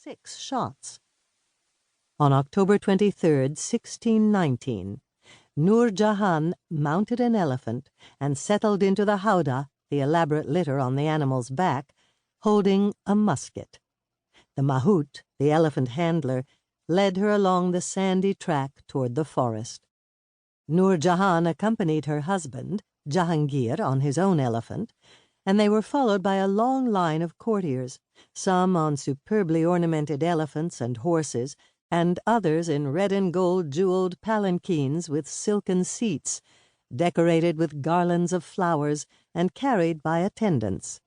6 shots. On October 23, 1619, Nur Jahan mounted an elephant and settled into the howdah, the elaborate litter on the animal's back, holding a musket. The mahout, the elephant handler, led her along the sandy track toward the forest. Nur Jahan accompanied her husband, Jahangir, on his own elephant, and they were followed by a long line of courtiers, some on superbly ornamented elephants and horses, and others in red and gold jeweled palanquins with silken seats, decorated with garlands of flowers and carried by attendants.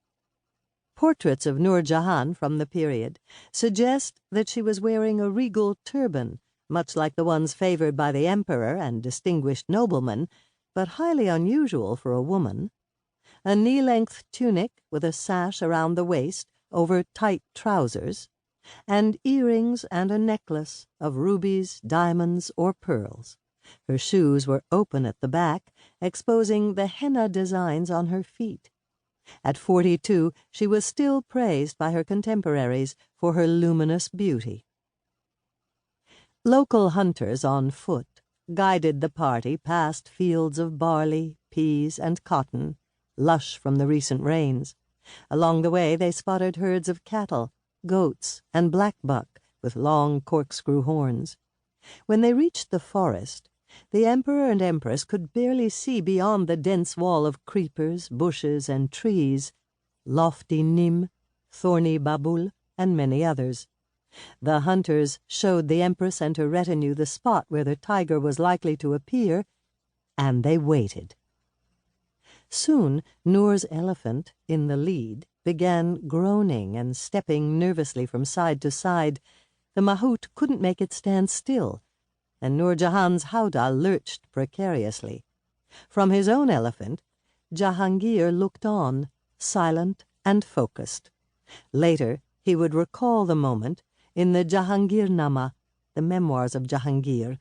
Portraits of Nur Jahan from the period suggest that she was wearing a regal turban, much like the ones favored by the emperor and distinguished noblemen, but highly unusual for a woman. A knee-length tunic with a sash around the waist over tight trousers, and earrings and a necklace of rubies, diamonds, or pearls. Her shoes were open at the back, exposing the henna designs on her feet. At 42, she was still praised by her contemporaries for her luminous beauty. Local hunters on foot guided the party past fields of barley, peas, and cotton, lush from the recent rains. Along the way they spotted herds of cattle, goats, and blackbuck with long corkscrew horns. When they reached the forest, the emperor and empress could barely see beyond the dense wall of creepers, bushes, and trees, lofty nim, thorny babul, and many others. The hunters showed the empress and her retinue the spot where the tiger was likely to appear, and they waited. Soon Nur's elephant, in the lead, began groaning and stepping nervously from side to side. The mahout couldn't make it stand still, and Nur Jahan's howdah lurched precariously. From his own elephant, Jahangir looked on, silent and focused. Later, he would recall the moment in the Jahangirnama, the Memoirs of Jahangir,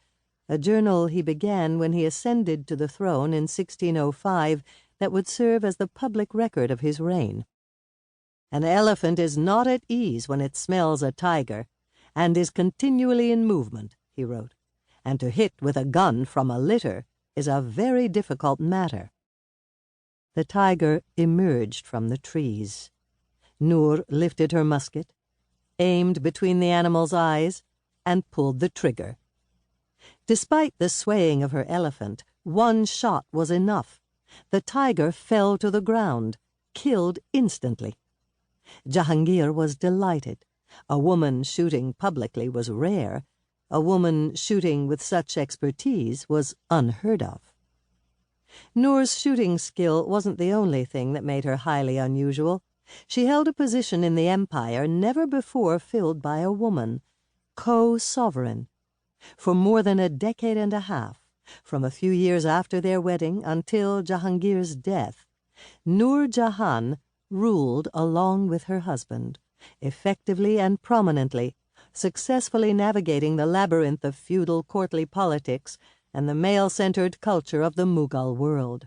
a journal he began when he ascended to the throne in 1605 that would serve as the public record of his reign. An elephant is not at ease when it smells a tiger, and is continually in movement, he wrote, and to hit with a gun from a litter is a very difficult matter. The tiger emerged from the trees. Nur lifted her musket, aimed between the animal's eyes, and pulled the trigger. Despite the swaying of her elephant, one shot was enough. The tiger fell to the ground, killed instantly. Jahangir was delighted. A woman shooting publicly was rare. A woman shooting with such expertise was unheard of. Nur's shooting skill wasn't the only thing that made her highly unusual. She held a position in the empire never before filled by a woman, co-sovereign. For more than a decade and a half, from a few years after their wedding until Jahangir's death, Nur Jahan ruled along with her husband, effectively and prominently, successfully navigating the labyrinth of feudal courtly politics and the male-centered culture of the Mughal world.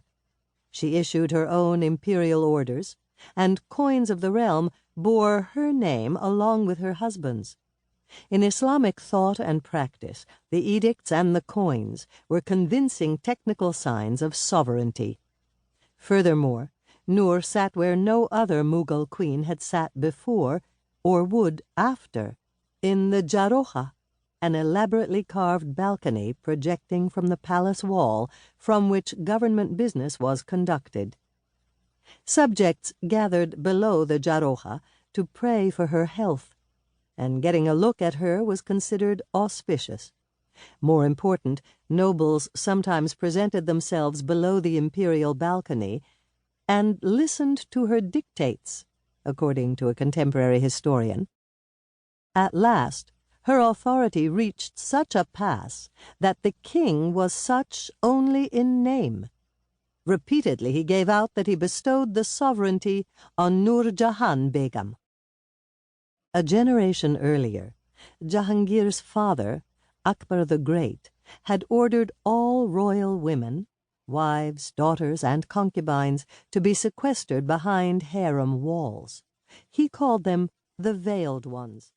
She issued her own imperial orders, and coins of the realm bore her name along with her husband's. In Islamic thought and practice, the edicts and the coins were convincing technical signs of sovereignty. Furthermore, Nur sat where no other Mughal queen had sat before, or would after, in the Jaroha, an elaborately carved balcony projecting from the palace wall from which government business was conducted. Subjects gathered below the Jaroha to pray for her health, and getting a look at her was considered auspicious. More important, nobles sometimes presented themselves below the imperial balcony and listened to her dictates, according to a contemporary historian. At last, her authority reached such a pass that the king was such only in name. Repeatedly he gave out that he bestowed the sovereignty on Nur Jahan Begum. A generation earlier, Jahangir's father, Akbar the Great, had ordered all royal women, wives, daughters, and concubines, to be sequestered behind harem walls. He called them the Veiled Ones.